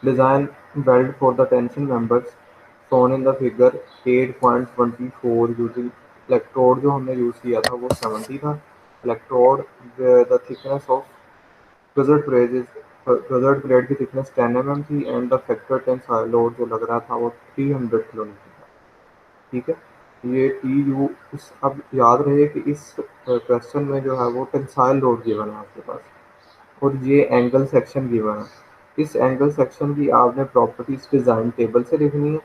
Design belt for the tension members shown in the figure 8.24 using electrode जो हमने use किया था वो 70 था। Electrode the thickness of gusseted plate की थिकनेस 10 mm थी and the factor tensile load जो लग रहा था वो 300 किलोमीटर था। ठीक है, ये टी यू इस अब याद रहे कि इस क्वेश्चन में जो है वो टेंसाइल लोड गिवन है आपके पास और ये एंगल सेक्शन गिवन है। इस एंगल सेक्शन की आपने प्रॉपर्टीज डिज़ाइन टेबल से लिखनी है।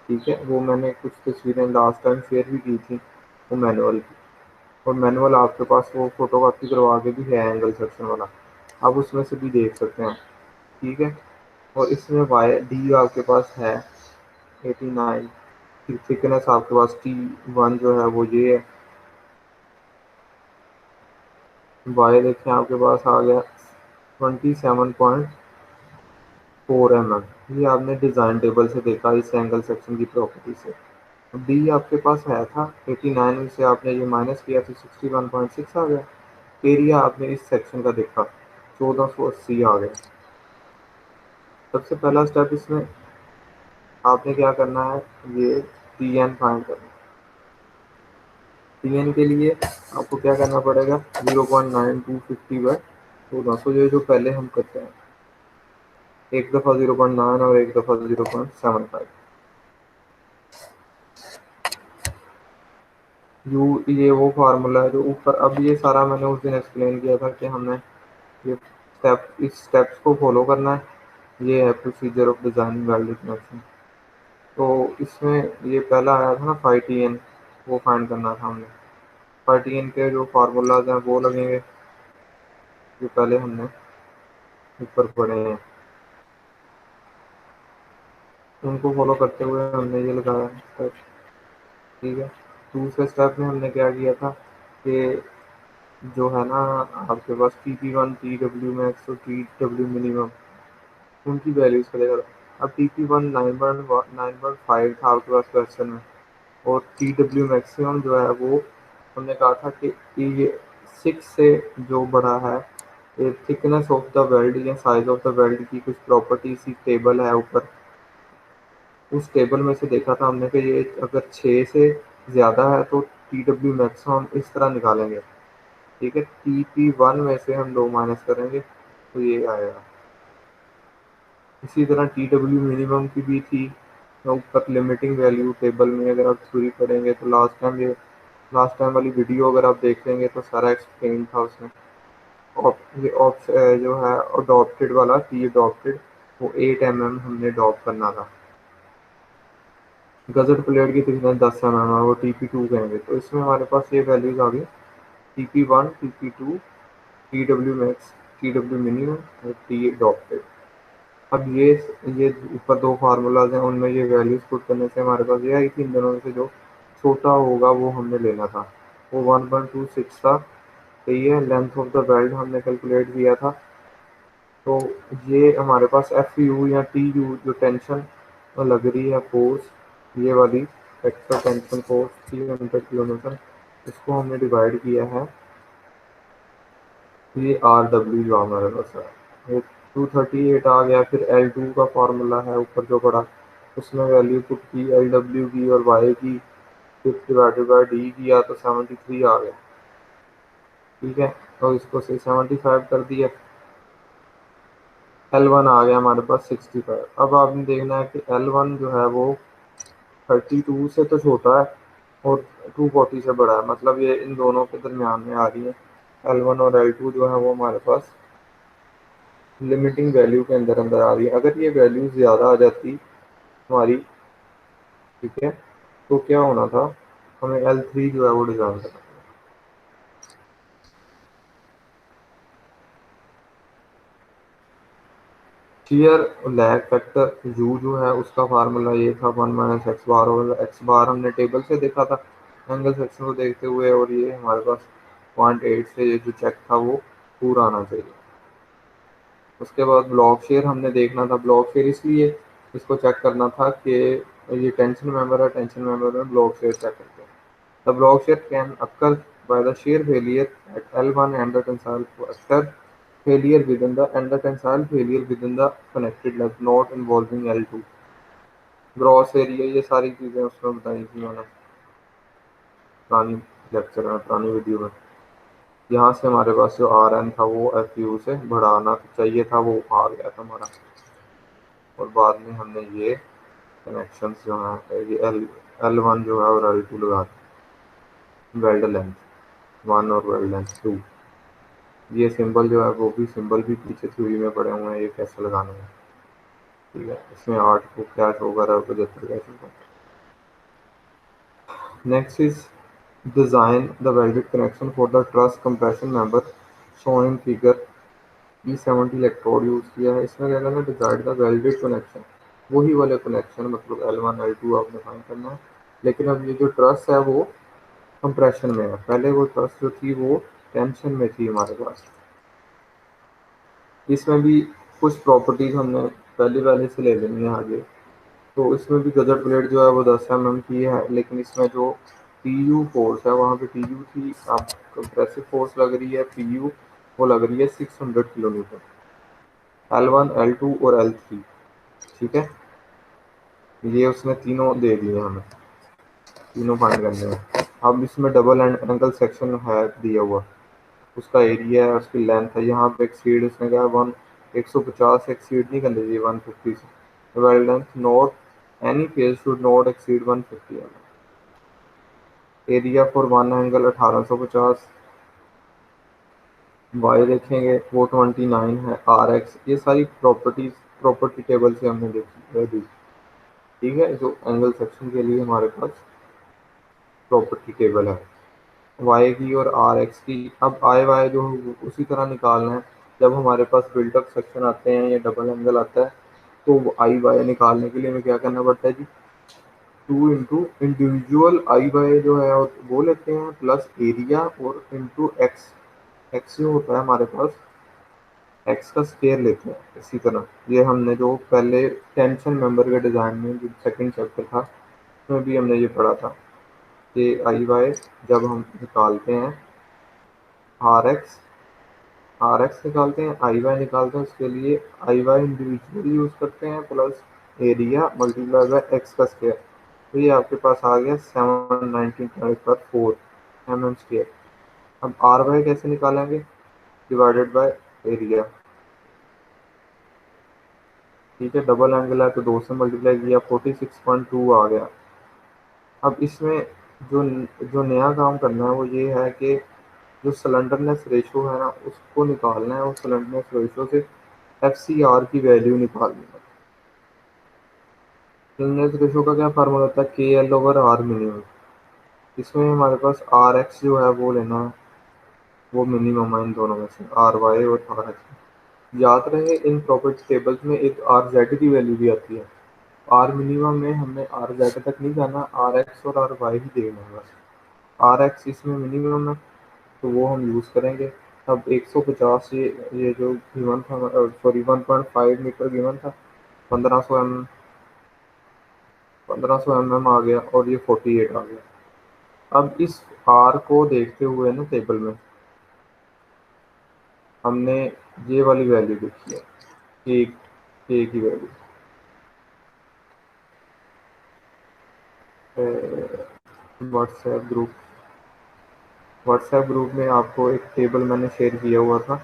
ठीक है, वो मैंने कुछ तस्वीरें लास्ट टाइम शेयर भी की थी वो मैनुअल की, और मैनुअल आपके पास वो फोटोकॉपी करवा के भी है एंगल सेक्शन वाला, आप उसमें से भी देख सकते हैं। ठीक है, और इसमें वाई डी आपके पास है 89, थिकनेस आपके पास T1 जो है वो ये है। वाई देखें आपके पास आ गया 27.4 mm, ये आपने डिज़ाइन टेबल से देखा इस एंगल सेक्शन की प्रॉपर्टी से। डी आपके पास है था 89 में से आपने ये माइनस किया तो 61.6 आ गया। एरिया आपने इस सेक्शन का देखा 1480 आ गया। सबसे पहला स्टेप इसमें आपने क्या करना है, ये टी एन फाइंड करना है। टी एन के लिए आपको क्या करना पड़ेगा 0.9250 तो ये जो पहले हम करते हैं एक दफ़ा 0.9 और एक दफ़ा 0.75 यू, ये वो फार्मूला है जो ऊपर। अब ये सारा मैंने उस दिन एक्सप्लेन किया था कि हमने ये इस स्टेप्स को फॉलो करना है। ये है procedure of design welding connection. तो इसमें ये पहला आया था ना फाई टी एन, वो फाइंड करना था हमने। फाई टी एन के जो फार्मूलाज हैं वो लगेंगे जो पहले हमने ऊपर पढ़े हैं, उनको फॉलो करते हुए हमने ये लगाया स्टेप। ठीक है, दूसरे स्टेप में हमने क्या किया था कि जो है ना आपके पास TP1 TW मैक्स और TW मिनिमम उनकी वैल्यूज़ का देखा था। अब TP1 9.5 था आपके पास क्वेश्चन में, और TW मैक्सिमम जो है वो हमने कहा था कि ये 6 से जो बड़ा है, ये थिकनेस ऑफ द वेल्ड या साइज ऑफ द वेल्ड की कुछ प्रॉपर्टी सी टेबल है ऊपर, उस टेबल में से देखा था हमने कि ये अगर 6 से ज़्यादा है तो TW मैक्सिमम इस तरह निकालेंगे। ठीक है, TP1 में से हम 2 माइनस करेंगे तो ये आएगा। इसी तरह TW मिनिमम की भी थी ऊपर लिमिटिंग वैल्यू टेबल में, अगर आप थ्योरी पढ़ेंगे तो लास्ट टाइम वाली वीडियो अगर आप देख लेंगे तो सारा एक्सप्लेन था उसमें। जो है अडॉप्टेड वाला टी अडॉप्टेड वो 8 mm हमने अडॉप्ट करना था। गजट प्लेट की थिकनेस 10 mm है, वो TP2 कहेंगे। तो इसमें हमारे पास ये वैल्यूज आ गई TP1 TP2 TW max TW minimum और टी अडॉप्टेड। अब ये ऊपर 2 फार्मूलाज हैं, उनमें ये वैल्यूज पुट करने से हमारे पास ये आई कि इन दोनों में से जो छोटा होगा वो हमने लेना था। वो 1.26 था। तो ये लेंथ ऑफ द बेल्ट हमने कैलकुलेट किया था। तो ये हमारे पास एफ यू या टी यू जो टेंशन लग रही है फोर्स, ये वाली एक्स्ट्रा टेंशन फोर्स 300 किलोमीटर, इसको हमने डिवाइड किया है। ये आर डब्ल्यू जो हमारे पास है ये 238 आ गया। फिर L2 का फार्मूला है ऊपर जो पड़ा, उसमें वैल्यू पुट की LW की और वाई की, फिर डिवाइडेड बाई डी किया तो 73 आ गया। ठीक है, तो इसको से 75 कर दिया। L1 आ गया हमारे पास 65। अब आपने देखना है कि L1 जो है वो 32 से तो छोटा है और 240 से बड़ा है, मतलब ये इन दोनों के दरमियान में आ रही है। L1 और L2 जो है वो हमारे पास लिमिटिंग वैल्यू के अंदर अंदर आ रही है। अगर ये वैल्यू ज़्यादा आ जाती हमारी, ठीक है, तो क्या होना था, हमें L3 जो है वो डिज़ाइन करना था। शियर लैग फैक्टर यू जो है उसका फार्मूला ये था 1 - x बार, और एक्स बार हमने टेबल से देखा था एंगल सेक्शन को देखते हुए, और ये हमारे पास 0.8 से ये जो चेक था वो पूरा आना चाहिए। उसके बाद ब्लॉक शेयर हमने देखना था। ब्लॉक शेयर इसलिए इसको चेक करना था कि ये टेंशन मेंबर है, टेंशन मेंबर में ब्लॉक शेयर चेक करते हैं। The block share can occur by the shear failure at L1 and the tensile factor failure within the and the tensile failure within the connected leg not involving L2 gross area ये सारी चीज़ें उसमें बताई थी मैंने पुरानी lecture में पुरानी वीडियो में। यहाँ से हमारे पास जो आर एन था वो एफ यू से बढ़ाना चाहिए था, वो आ गया था हमारा। और बाद में हमने ये कनेक्शन जो है ये एल वन जो है और एल टू लगा वेल्ड लेंथ वन और वेल्ड लेंथ टू। ये सिंबल जो है वो भी सिंबल भी पीछे थ्योरी में पड़े हुए हैं, ये कैसे लगाने हैं। ठीक है, इसमें 8 को क्या शो कर रहा है 75 क्या शो कर। Next is design the welded connection for the truss compression member shown in figure E70 electrode use किया है। इसमें क्या करना है, डिजाइड द वेल्डेड कनेक्शन, वही वाले कनेक्शन मतलब L1 L2 आपने फाइंड करना है। लेकिन अब ये जो ट्रस है वो कंप्रेशन में है, पहले वो ट्रस जो थी वो टेंशन में थी हमारे पास। इसमें भी कुछ प्रॉपर्टीज हमने पहले वाले से ले लेनी है आगे। तो इसमें भी गजर प्लेट जो है वो 10 mm की है, लेकिन इसमें जो पी यू फोर्स है वहाँ पे पी यू थी, अब कंप्रेसिव फोर्स लग रही है पी यू, वो लग रही है 600 kN। L1 L2 और L3, ठीक है, ये उसने तीनों दे दिए हमें, तीनों फाइंड करने हैं। अब इसमें डबल एंगल सेक्शन है दिया हुआ, उसका एरिया है, उसकी लेंथ है। यहाँ पे एक्सीड उसने कहा 150 एक्सीड नहीं करनी चाहिए 150 से। Weld length note any face should not exceed 150 mm। Area for one angle 1850। वाई देखेंगे वो 29 है। आर एक्स, ये सारी प्रॉपर्टी टेबल से हमने देखी है दी। ठीक है, जो एंगल सेक्शन के लिए हमारे पास प्रॉपर्टी टेबल है वाई की और आर एक्स की। अब आई वाई जो उसी तरह निकालना है, जब हमारे पास बिल्टअप सेक्शन आते हैं या डबल एंगल आता है तो आई वाई निकालने के लिए हमें क्या करना पड़ता है जी, 2 इंटू इंडिविजुअल आई वाई जो है वो लेते हैं प्लस एरिया और इंटू एक्स। एक्स जो होता है हमारे पास एक्स का स्केयर लेते हैं। इसी तरह ये हमने जो पहले टेंशन मेंबर के डिज़ाइन में जो सेकंड चैप्टर था उसमें भी हमने ये पढ़ा था कि आई वाई जब हम निकालते हैं आर एक्स निकालते हैं, आई वाई निकालते हैं, उसके लिए आई वाई इंडिविजुअल यूज़ करते हैं plus area multiply by x का स्केयर। तो ये आपके पास आ गया 719/4 mm²। अब आर वाई कैसे निकालेंगे, डिवाइडेड बाय एरिया। ठीक है, डबल एंगल है तो 2 से मल्टीप्लाई किया 46.2 आ गया। अब इसमें जो जो नया काम करना है वो ये है कि जो सिलेंडरनेस रेशो है ना उसको निकालना है, और सिलेंडरनेस रेशो से एफ सी आर की वैल्यू निकालनी है। सिलेंडरनेस रेशो का क्या फार्मूला होता है, के एल ओवर आर मिनिमम। इसमें हमारे पास आर एक्स जो है वो लेना है, वो मिनिमम है इन दोनों में से, आर वाई और आर एक्स। याद रहे इन प्रॉपर्टी टेबल्स में एक आर जेड की वैल्यू भी आती है। आर मिनिमम में हमने आर जेड तक नहीं जाना, आर एक्स और आर वाई ही देखना है बस। आर एक्स इसमें मिनिमम है तो वो हम यूज़ करेंगे। अब 150 ये जो गिवन था, सॉरी 1.5 मीटर गिवन था, 1500 mm आ गया और ये 48 आ गया। अब इस आर को देखते हुए ना टेबल में हमने ये वाली वैल्यू देखी है, के की वैल्यू। व्हाट्सएप ग्रुप में आपको एक टेबल मैंने शेयर किया हुआ था।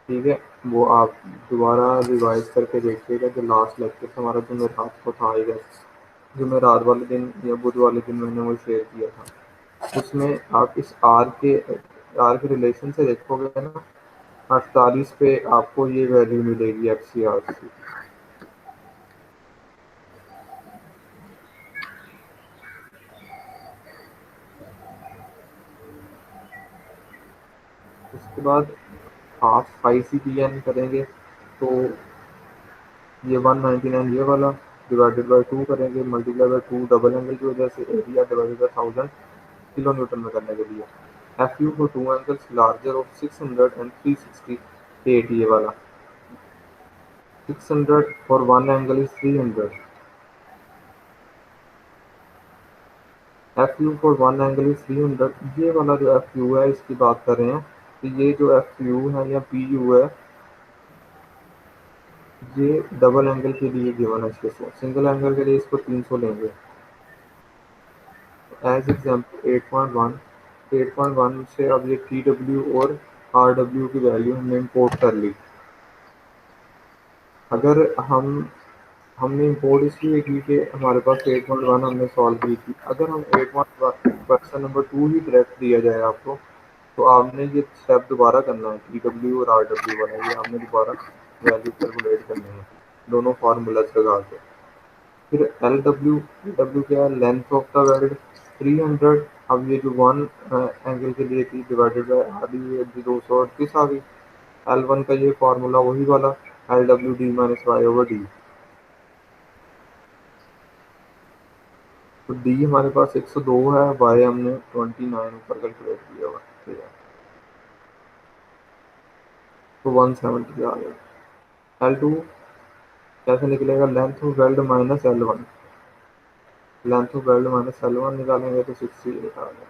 ठीक है, वो आप दोबारा रिवाइज करके देखिएगा, जो लास्ट लेक्चर हमारा जुमेरात को था आएगा, जुमेरात वाले दिन या बुध वाले दिन मैंने वो शेयर किया था। उसमें आप इस आर के रिलेशन से देखोगे ना, 48 पे आपको ये वैल्यू मिलेगी एफ सी आर की। उसके बाद half I C P N करेंगे तो ये 199 ये वाला डिवाइडेड बाय 2 करेंगे, मल्टीप्लाई बाय 2 डबल एंगल की वजह से area divided by 1000 kilo Newton में करने के लिए। F you for two angles larger of 600 and 368 ये वाला। 600 for one angle is 300। F you for one angle is 300, ये वाला जो एफ यू है इसकी बात कर रहे हैं तो ये जो एफ यू है या पी यू है, ये डबल एंगल के लिए गिवन है 600, सिंगल एंगल के लिए इसको 300 लेंगे। एज एग्जाम्पल 8.1, 8.1 से अब ये टी डब्ल्यू और आर डब्ल्यू की वैल्यू हमने इंपोर्ट कर ली। अगर हमने इंपोर्ट इसलिए की कि हमारे पास 8.1 हमने सॉल्व की थी। अगर हम 8.1 क्वेश्चन नंबर 2 ही डायरेक्ट दिया जाए आपको, तो आपने ये स्टेप दोबारा करना है, टी डब्ल्यू और आर डब्ल्यू वाला, ये आपने दोबारा वैल्यू कैलकुलेट करनी है दोनों फार्मूलाज लगा के। फिर एल डब्ल्यू, डब्ल्यू क्या है, लेंथ ऑफ द वेल्ड 300। अब ये जो वन एंगल के लिए थी डिवाइडेड बाय आधी, ये 238 आ गई। एल वन का ये फार्मूला वही वाला, L W D minus Y over D. तो डी हमारे पास 102 है, वाई हमने 29 ऊपर कैलकुलेट किया हुआ, ठीक है, तो 170 आ गया। एल टू कैसे निकलेगा, length of weld minus L one, length of weld minus L one निकालेंगे तो 60 निकालेंगे।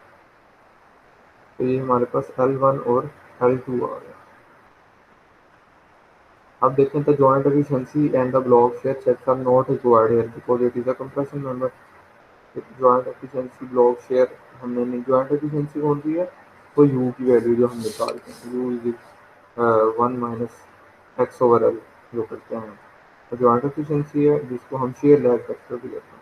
तो ये हमारे पास एल वन और एल टू आ गया। अब देखें तो joint efficiency and the block shear checks are not required here because it is a compression member. Joint efficiency block shear हमने नहीं, जॉइंट एफिशिएंसी कौन सी है, तो यू की वैल्यू जो हम निकालते हैं, you is 1 minus x over L जो करते हैं, तो जॉइंट एफिशिएंसी है जिसको हम शेयर लैग फैक्टर भी लेते हैं।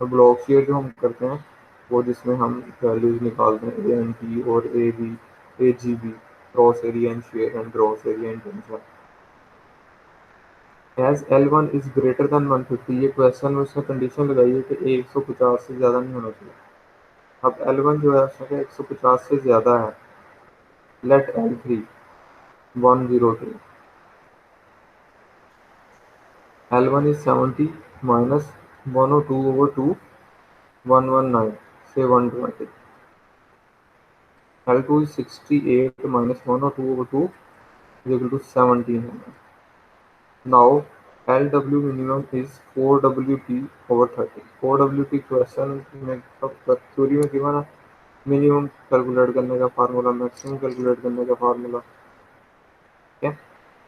तो ब्लॉक शेयर जो हम करते हैं वो जिसमें हम वैल्यूज निकालते हैं ए एन टी और A B, A G B, cross area and shear and cross area and tension. As L one is greater than 150, ये क्वेश्चन में उसने कंडीशन लगाई है कि 150 से ज़्यादा नहीं होना चाहिए। अब एल वन जो है उसने 150 से ज़्यादा है, let L three 103, L one is 70 minus 102 over 2 119 से 120, L two is 68 minus 102 over 2 is equal to 17 है। Now LW minimum is 4WT over 30। 4WT question में थ्योरी में गिवन है, मिनिमम कैलकुलेट करने का फार्मूला, मैक्सिमम कैलकुलेट करने का formula, ठीक है।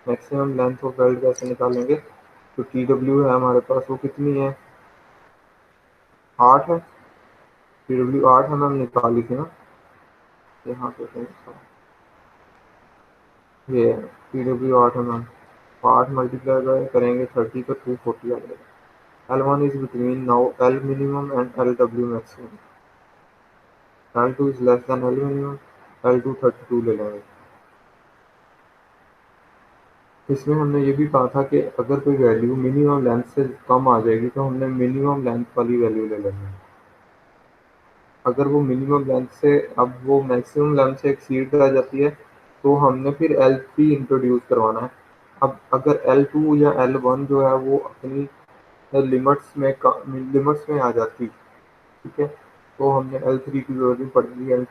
मैक्सिमम लेंथ ऑफ वेल्ड कैसे निकालेंगे, तो टी डब्ल्यू है हमारे पास, वो कितनी है, 8 है, टी डब्ल्यू 8 है, मैम निकाली थी ना, यहाँ पे ये टी डब्ल्यू 8 है मैम, 8 मल्टीप्लाई बाय करेंगे 30 तो 240 आ जाएगा। L one is between now L minimum and L W maximum, L two is less than L minimum, L two 32 ले लेंगे। इसमें हमने ये भी कहा था कि अगर कोई वैल्यू मिनिमम लेंथ से कम आ जाएगी तो हमने मिनिमम लेंथ वाली वैल्यू ले लेनी है। अगर वो मिनिमम लेंथ से, अब वो मैक्सिमम लेंथ से एक्सीड आ जाती है तो हमने फिर एल थ्री इंट्रोड्यूस करवाना है। अब अगर एल टू या एल वन जो है वो अपनी लिमिट्स में आ जाती, ठीक है, तो हमने एल थ्री की वैल्यू पढ़ ली, एल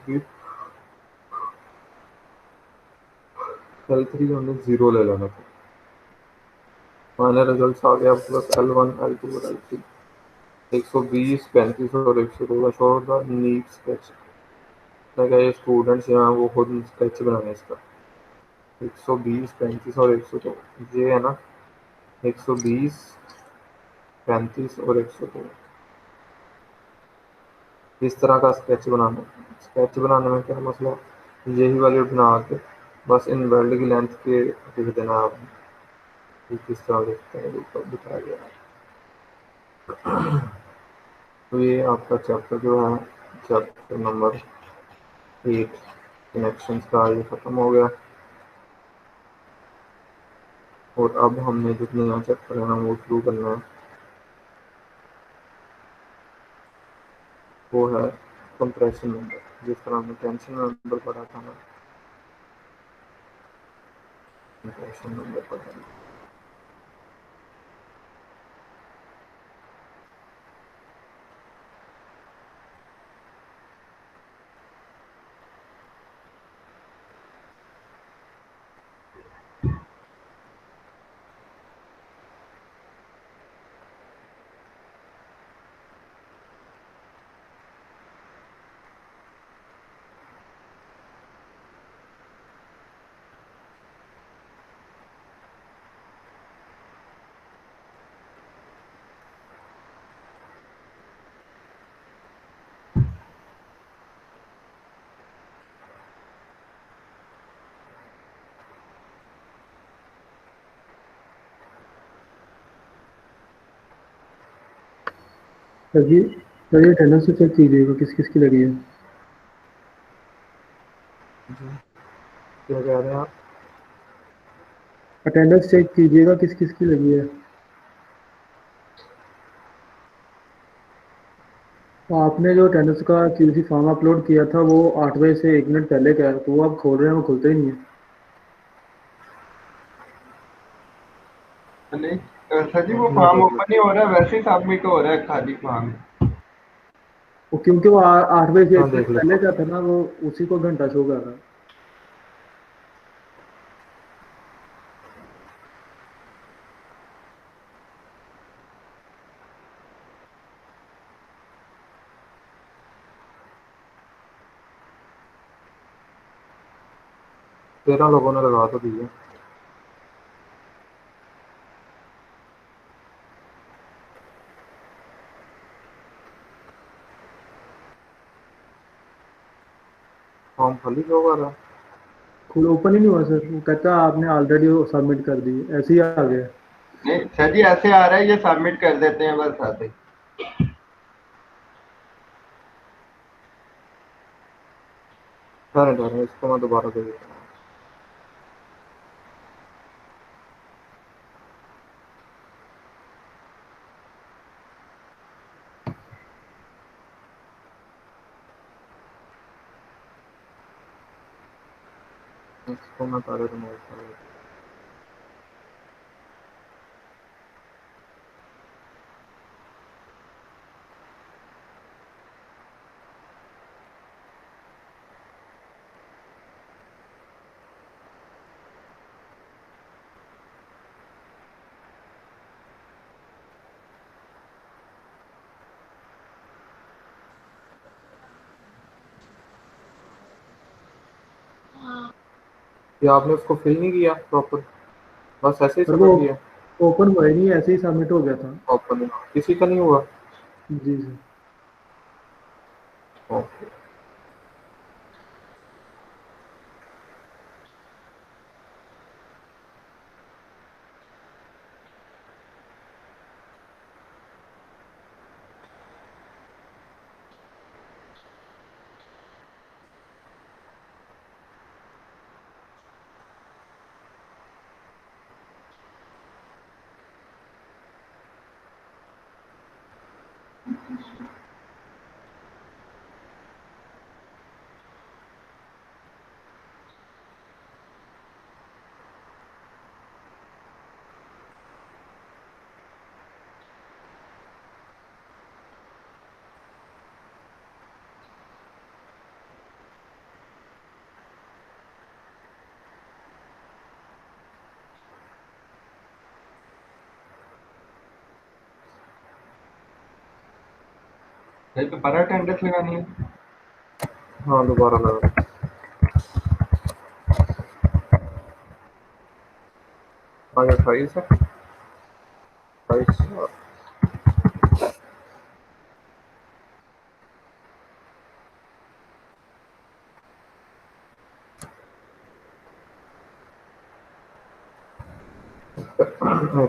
थ्री हमने जीरो ले लेना था। फाइनल रिजल्ट आ गया plus L one L two और एल थ्री 120 35 और 102 का शॉर्ट था नीट स्केच। मैं क्या, ये स्टूडेंट्स जो हैं वो खुद स्केच बनाए इसका। 120 35 और 102 ये है ना, 120 35 और 102, इस तरह का स्केच बनाना है। स्केच बनाने में क्या मसला, यही वाले बना के बस इन वेल्ड की लेंथ के लिख देना आप, किस तरह देखते हैं ऊपर दिखाया गया है। तो ये आपका चैप्टर जो है, चैप्टर नंबर 8 कनेक्शंस का, ये ख़त्म हो गया। और अब हमने जितने नया चैप्टर है ना वो शुरू करना है, वो है कंप्रेशन नंबर। जिस तरह हमने टेंशन नंबर पढ़ा था ना, कंप्रेशन नंबर पढ़ा है। सर ये अटेंडेंस से चेक कीजिएगा किस किस की लगी है। जी, क्या कह रहे हैं आप? अटेंडेंस चेक कीजिएगा किस किस की लगी है। तो आपने जो अटेंडेंस का क्यूसी फॉर्म अपलोड किया था वो 8 बजे से 1 मिनट पहले का है, तो वो आप खोल रहे हैं वो खुलता ही नहीं है। नहीं सर जी, वो एक मिनट फॉर्म एक ओपन मिनट। नहीं हो रहा है, वैसे ही सबमिट हो रहा है खाली फॉर्म। वो क्योंकि वो 8 बजे से हाँ, 1 मिनट देख लेता पहले हूँ। का था ना, वो उसी को घंटा शो कर रहा है। 13 लोगों ने लगा तो दी है। फॉर्म खाली क्यों कर रहा है? खुद ओपन ही नहीं हुआ सर, वो कहता है आपने ऑलरेडी सबमिट कर दी, ऐसे ही आ गया। नहीं सर जी, ऐसे आ रहा है, ये सबमिट कर देते हैं बस आते ही। ठहरें ठहरें, इसको मैं दोबारा दे देता हूँ। इसको मैं पहले रिमूव कर देता हूँ। ये आपने उसको फिल नहीं किया प्रॉपर, बस ऐसे ही पर वो सबमिट किया? ओपन हुआ ही नहीं, ऐसे ही सबमिट हो गया था। प्रॉपर किसी का नहीं हुआ? जी सर। ओके। सर दोबारा अटेंडेंस लगानी है। हाँ, दोबारा लगा। आज 28 है। 28।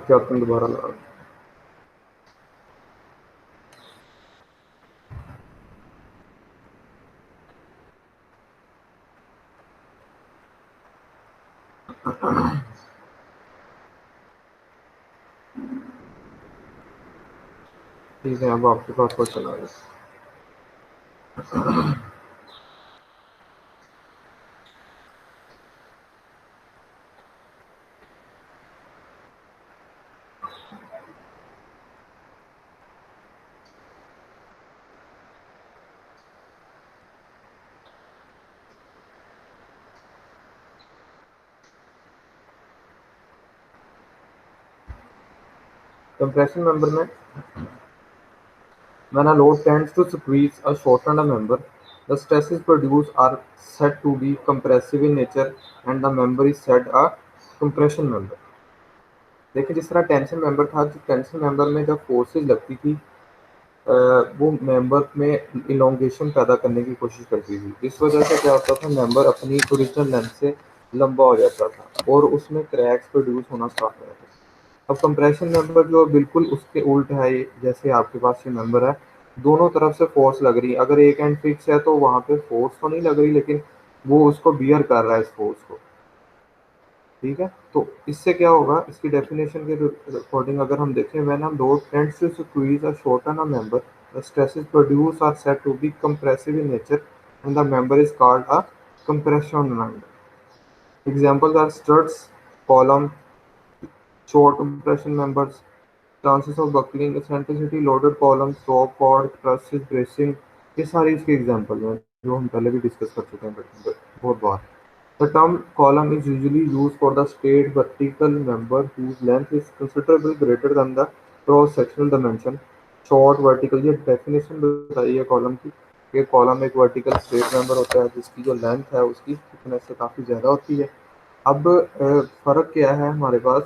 क्या तुम दोबारा लगा? ठीक है, अब आपके पास वो चला गया। कंप्रेशन मेंबर में when a load tends to squeeze or shorten a member, the stresses produced are said to be compressive in nature and the member is said a compression member। देखिए, जिस तरह टेंशन मेंबर था, जो tension member में जब forces लगती थी, वो मेंबर में इलोंगेशन पैदा करने की कोशिश करती थी। इस वजह से क्या होता था, मेंबर अपनी ओरिजिनल लेंथ से लंबा हो जाता था और उसमें क्रैक्स प्रोड्यूस होना स्टार्ट हो जाता था। अब कंप्रेशन मेंबर जो बिल्कुल उसके उल्ट है, जैसे आपके पास ये मेंबर है, दोनों तरफ से फोर्स लग रही है। अगर एक एंड फिक्स है तो वहां पे फोर्स तो नहीं लग रही, लेकिन वो उसको बियर कर रहा है इस फोर्स को। ठीक है, तो इससे क्या होगा, इसकी डेफिनेशन के अकॉर्डिंग अगर हम देखें, when a load tends to squeeze a shorten a member, the stresses produce are said to be compressive in nature and the member is called a compression member. Examples are studs, column, short compression members, chances of buckling, eccentricity, loaded columns, top chord, trusses, bracing, ये सारी इसके example हैं जो हम पहले भी discuss कर चुके हैं बहुत बार। The term column is usually used for the straight vertical member whose length is considerably greater than the cross-sectional dimension. Short vertical, ये डेफिनेशन बताइए कॉलम की, कि कॉलम एक वर्टिकल स्ट्रेट मेंबर होता है जिसकी जो लेंथ है उसकी थिकनेस से काफ़ी ज़्यादा होती है। अब फ़र्क क्या है हमारे पास,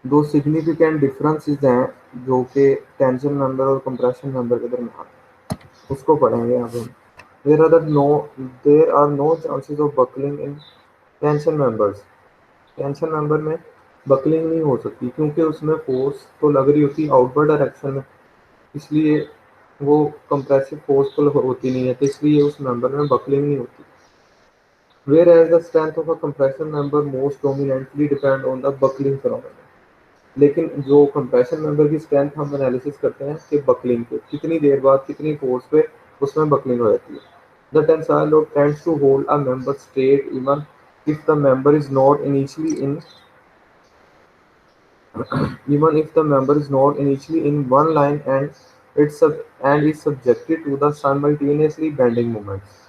दो सिग्निफिकेंट डिफरेंसेस हैं जो कि टेंशन मेंबर और कंप्रेशन मेंबर के दरमियान, उसको पढ़ेंगे अब हम। There are no chances of buckling in tension members. Tension member में बकलिंग नहीं हो सकती क्योंकि उसमें फोर्स तो लग रही होती आउटवर्ड डायरेक्शन में, इसलिए वो कंप्रेसिव फोर्सफुल होती नहीं है, तो इसलिए उस मेंबर में बकलिंग नहीं होती। Whereas the strength of a compression member most dominantly depend on the buckling phenomenon. लेकिन जो कंप्रेशन मेंबर की स्ट्रेंथ हम एनालिसिस करते हैं कि बकलिंग पे कितनी देर बाद कितनी फोर्स पे उसमें बकलिंग हो जाती है। The tensile load tends to hold a member straight even if the member is not initially in even if the member is not initially in one line and is subjected to the simultaneously bending moments.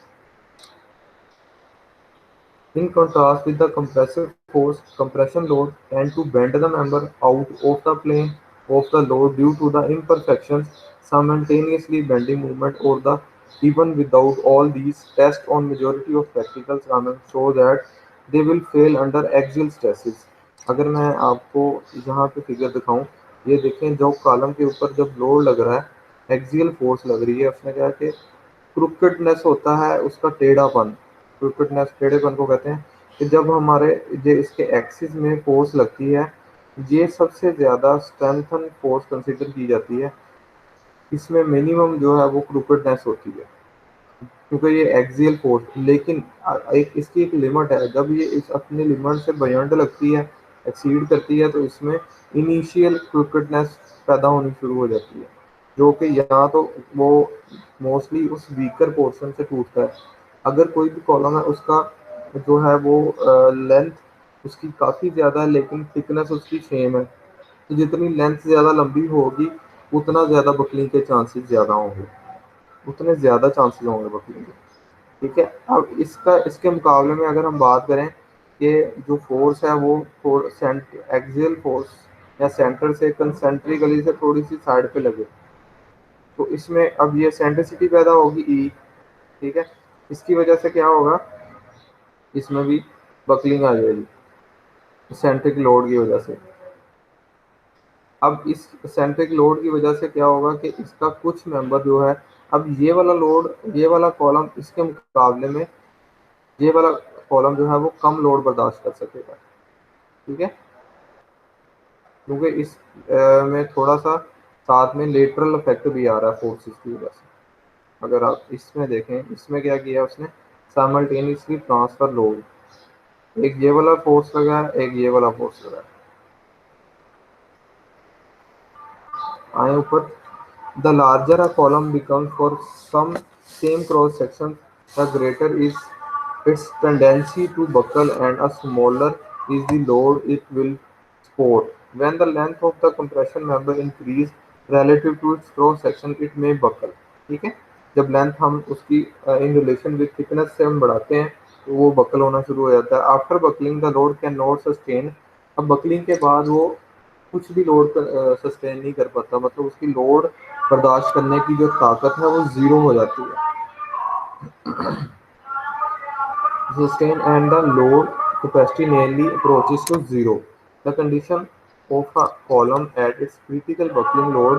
In contrast with the compressive force, compression load tend to bend the member out of the plane of the load due to the imperfections, simultaneously bending movement or the even without all these, tests on majority of practical examples show that they will fail under axial stresses. अगर मैं आपको यहाँ पे figure दिखाऊं, ये देखें जो column के ऊपर जब लोड लग रहा है, एक्सियल फोर्स लग रही है, उसमें क्या है कि क्रुकेडनेस होता है उसका टेढ़ापन, क्रुकेडनेस टेढ़ेपन को कहते हैं कि जब हमारे ये इसके एक्सिस में फोर्स लगती है, ये सबसे ज़्यादा स्ट्रेंथन फोर्स कंसिडर की जाती है। इसमें मिनिमम जो है वो क्रुकेडनेस होती है क्योंकि ये एक्सियल फोर्स, लेकिन एक इसकी एक लिमिट है, जब ये इस अपनी लिमिट से बियॉन्ड लगती है, एक्सीड करती है, तो इसमें इनिशियल क्रिकेटनेस पैदा होनी शुरू हो जाती है, जो कि यहाँ तो वो मोस्टली उस वीकर पोर्शन से टूटता है। अगर कोई भी कॉलम है उसका जो है वो लेंथ उसकी काफ़ी ज़्यादा है लेकिन थिकनेस उसकी सेम है, तो जितनी लेंथ ज़्यादा लंबी होगी उतना ज़्यादा बकलिंग के चांसेस ज़्यादा होंगे, उतने ज़्यादा चांसेस होंगे बकलिंग के। ठीक है, अब इसका इसके मुकाबले में अगर हम बात करें कि जो फोर्स है वो एक्सियल फोर्स या सेंटर से कंसेंट्रिकली से थोड़ी सी साइड पे लगे, तो इसमें अब ये सेंट्रिसिटी पैदा होगी ई। ठीक है, इसकी वजह से क्या होगा, इसमें भी बकलिंग आ जाएगी सेंट्रिक लोड की वजह से। अब इस सेंट्रिक लोड की वजह से क्या होगा कि इसका कुछ मेंबर जो है, अब ये वाला लोड, ये वाला कॉलम इसके मुकाबले में ये वाला कॉलम जो है वो कम लोड बर्दाश्त कर सकेगा। ठीक है, क्योंकि इस में थोड़ा सा साथ में लेटरल इफेक्ट भी आ रहा है फोर्सेस की वजह से। अगर आप इसमें देखें, इसमें क्या किया उसने, साइमल्टेनियसली ट्रांसफर लोड, एक ये वाला फोर्स लगा है, एक ये वाला फोर्स लगा है। आए ऊपर, the larger a column becomes for some same cross section, the greater is its tendency to buckle and a smaller is the load it will support. When the length of the compression member increase relative to its cross section, it may buckle. ठीक है, जब length हम उसकी in relation with thickness से हम बढ़ाते हैं तो वो बकल होना शुरू हो जाता है। After buckling the load can not sustain, अब बकलिंग के बाद वो कुछ भी लोड सस्टेन नहीं कर पाता, मतलब उसकी लोड बर्दाश्त करने की जो ताकत है वो जीरो हो जाती है। Sustain and the load capacity nearly approaches to zero. The condition of a column at its critical buckling load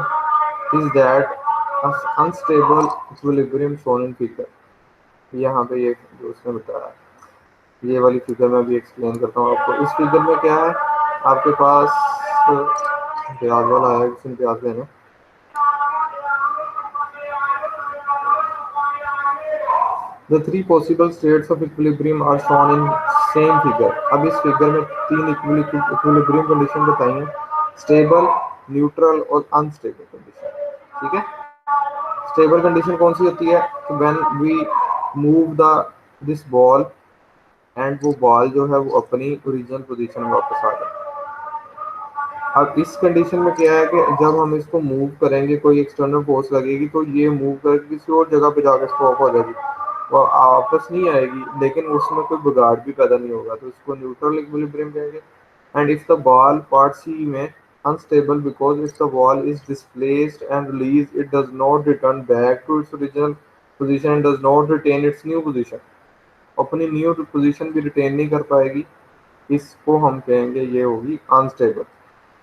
is that an unstable equilibrium shown in figure. यहाँ पे ये जो उसने बताया, ये वाली फिगर में भी एक्सप्लेन करता हूँ आपको। इस फिगर में क्या है, आपके पास ब्याज वाला है, इसमें ब्याज लेना, the three possible states of equilibrium are shown in same figure. अब इस फिगर में तीन इक्विलिब्रियम कंडीशन बताई हैं, स्टेबल, न्यूट्रल और अनस्टेबल कंडीशन। ठीक है, स्टेबल कंडीशन कौन सी होती है, when we move the this ball and वो बॉल जो है वो अपनी ओरिजिनल पोजीशन में वापस आ जाए। अब इस कंडीशन में क्या है कि जब हम इसको मूव करेंगे, कोई एक्सटर्नल फोर्स लगेगी तो ये मूव करके किसी और जगह पे जाकर स्टॉप हो जाएगी, वो वापस नहीं आएगी, लेकिन उसमें कोई बिगाड़ भी पैदा नहीं होगा, तो इसको न्यूट्रल इक्विलिब्रियम कहेंगे। And if the ball part C में unstable because if the ball is displaced and released it does not return back to its original position and does not retain its new position, अपनी new position भी retain नहीं कर पाएगी, इसको हम कहेंगे ये होगी unstable.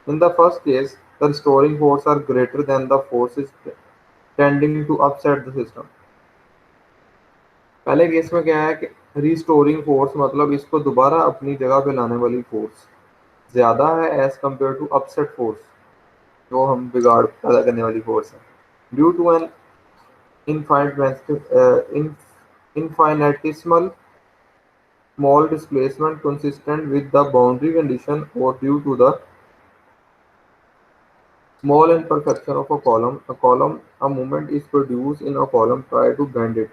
In the first case, the restoring force are greater than the forces tending to upset the system। पहले केस में क्या है कि रिस्टोरिंग फोर्स मतलब इसको दोबारा अपनी जगह पे लाने वाली फोर्स ज्यादा है as compare to upset force, जो हम बिगाड़ पैदा करने वाली फोर्स है। Due to an infinitesimal small displacement consistent with the boundary condition or due to the small imperfection of a movement is produced in a column, try to bend it।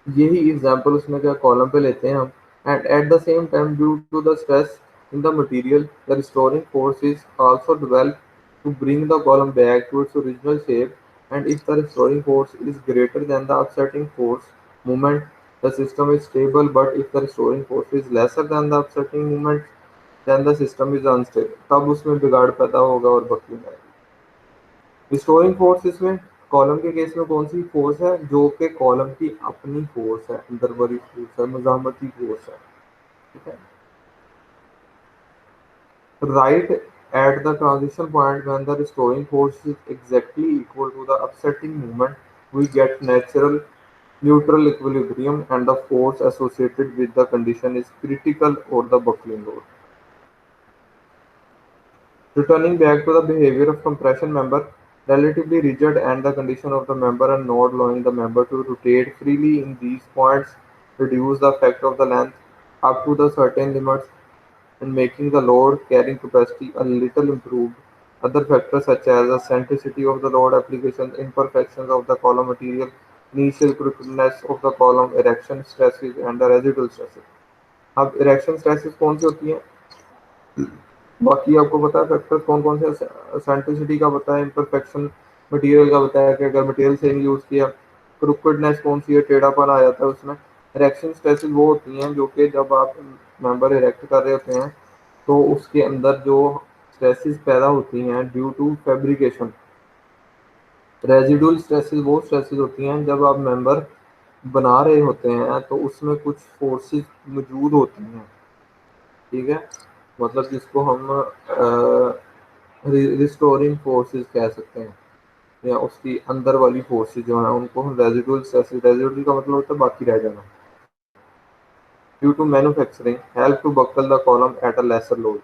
यही example उसमें क्या column पे लेते हैं हम। And at the same time due to the stress in the material the restoring force is also developed to bring the column back to its original shape, and if the restoring force is greater than the upsetting force moment, the system is stable, but if the restoring force is lesser than the upsetting moment, then the system is unstable। तब उसमें बिगाड़ पैदा होगा और buckling आएगी। Restoring force इसमें column के case में कौन सी फोर्स है, जो कि कॉलम की अपनी फोर्स है, अंदर वाली फोर्स है, मजामती फोर्स है। ठीक है, right at the transition point when the restoring force is exactly equal to the upsetting moment, we get natural neutral equilibrium and the force associated with the condition is critical or the buckling load। Returning back to the behavior of compression member, relatively rigid and the condition of the member and not allowing the member to rotate freely in these points reduce the effect of the length up to the certain limits and making the load carrying capacity a little improved. Other factors such as the centricity of the load application, imperfections of the column material, initial crookedness of the column, erection stresses and the residual stresses। अब erection stresses कौन सी होती हैं, बाकी आपको पता है factors कौन कौन से, सेंट्रिसिटी का पता है, इम्परफेक्शन मटेरियल का बताया कि अगर मटेरियल सेम यूज़ किया, क्रूकेडनेस कौन सी है, टेढ़ापन आ जाता है उसमें। इरेक्शन स्ट्रेसेस वो होती हैं जो कि जब आप मेंबर इरेक्ट कर रहे होते हैं तो उसके अंदर जो स्ट्रेसेस पैदा होती हैं due to fabrication. Residual stresses वो स्ट्रेसेस होती हैं जब आप मेंबर बना रहे होते हैं तो उसमें कुछ फोर्सेस मौजूद होती हैं। ठीक है, मतलब जिसको हम रिस्टोरिंग फोर्सेस कह सकते हैं, या उसकी अंदर वाली फोर्सेस जो है उनको हम रेजिडुअल स्ट्रेसेस, रेजिडुअल का मतलब होता है बाकी रह जाना। Due to manufacturing help to buckle the column at a lesser load.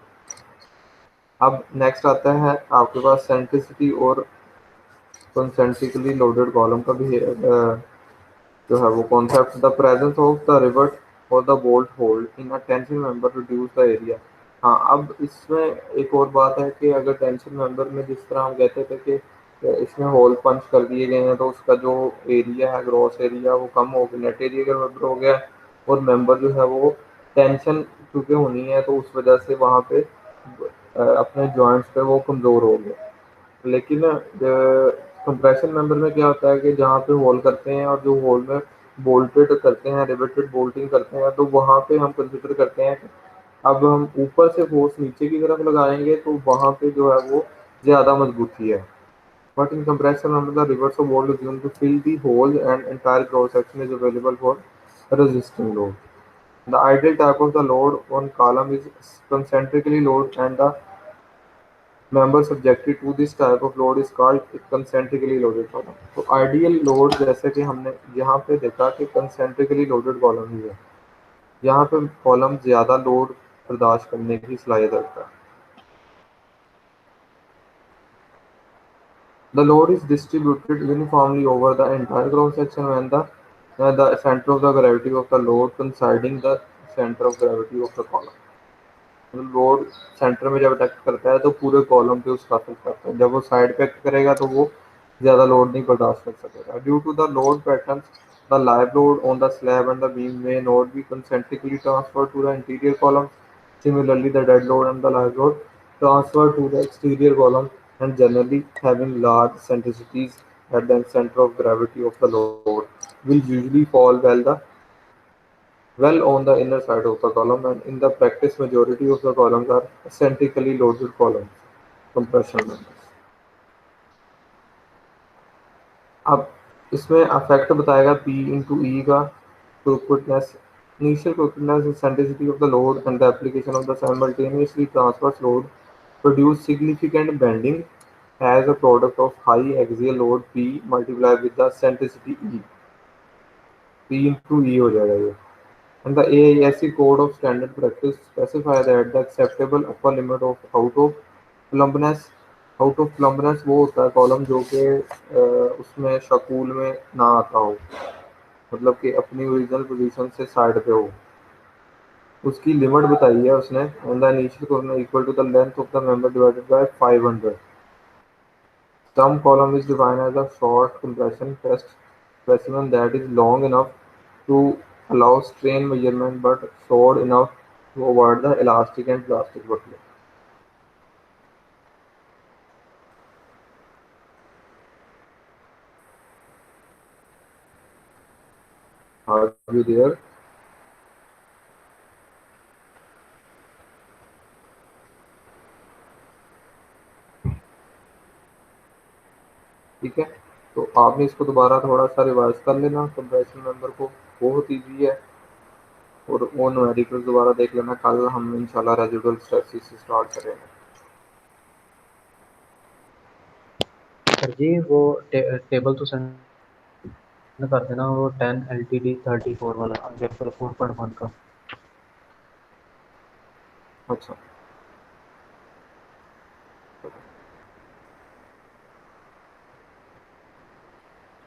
अब नेक्स्ट आता है आपके पास सेंट्रिसिटी और कंसेंट्रिकली लोडेड कॉलम का भी जो है वो concept. The presence of the rivet और the bolt hold in a tension member reduce the area. हाँ, अब इसमें एक और बात है कि अगर टेंशन मेंबर में जिस तरह हम कहते थे कि इसमें होल पंच कर दिए गए हैं तो उसका जो एरिया है, ग्रॉस एरिया, वो कम हो गया, नेट एरिया का मेंबर हो गया, और मेंबर जो है वो टेंशन क्योंकि होनी है तो उस वजह से वहाँ पे अपने जॉइंट्स पे वो कमज़ोर हो गया। लेकिन कंप्रेशन मेंबर में क्या होता है कि जहाँ पे होल करते हैं और जो होल में बोल्टेड करते हैं, रिवेटेड बोल्टिंग करते हैं, तो वहाँ पे हम कंसिडर करते हैं कि अब हम ऊपर से फोर्स नीचे की तरफ लगाएंगे तो वहाँ पे जो है वो ज़्यादा मजबूती है। But in compression member the reverse of bolt assume to fill the holes and entire cross section is available for resisting load। The ideal type of the load on column is concentrically load and the member subjected to this type of load is called concentrically loaded column। तो ideal load जैसे कि हमने यहाँ पे देखा कि concentrically loaded column ही है, यहाँ पे कॉलम ज़्यादा लोड बर्दाश्त करने की सलाहियत रखता है। The load is distributed uniformly over the entire cross section when the the center of the gravity of the load coinciding the center of gravity of the column। मतलब लोड सेंटर में जब attack करता है तो पूरे column पे उसका affect करता है, जब वो साइड पे अटैक करेगा तो वो ज़्यादा लोड नहीं बर्दाश्त कर सकेगा। Due to the load pattern the live load on the slab and the beam may not be concentrically transferred to the interior column। Similarly, the dead load and the live load transfer to the exterior column and generally having large centricities at the center of gravity of the load will usually fall well on the inner side of the column, and in the practice majority of the columns are eccentrically loaded columns compression members। अब इसमें affect बताएगा P into E का crookedness। Initial crookedness is centricity of the load and the application of the simultaneously transverse load produce significant bending as a product of high axial load P multiplied with the centricity E। P into E हो जाएगा ये। And the AISC code of standard practice specify that the acceptable upper limit of plumbness out of plumbness वो होता है column जो कि उसमें शकूल में ना आता हो, मतलब कि अपनी ओरिजिनल पोजीशन से साइड पे हो, उसकी लिमिट बताई है उसने। And the initial column equal to the length of the member divided by 500। Some column is defined as a short compression test specimen that is long enough to allow strain measurement but short enough to avoid the elastic and plastic buckling। Are you there? ठीक है, तो आपने इसको दोबारा थोड़ा सा revise कर लेना कंप्रेशन मेंबर को, बहुत ईजी है। और वो न्यूमेरिकल्स दोबारा देख लेना, कल हम इंशाल्लाह रेजिडुअल स्ट्रेसेस से स्टार्ट करेंगे। सर जी वो टेबल तो सेंड कर देना, वो 10 LTD 34 वाला, पेपर 4.1 का। अच्छा।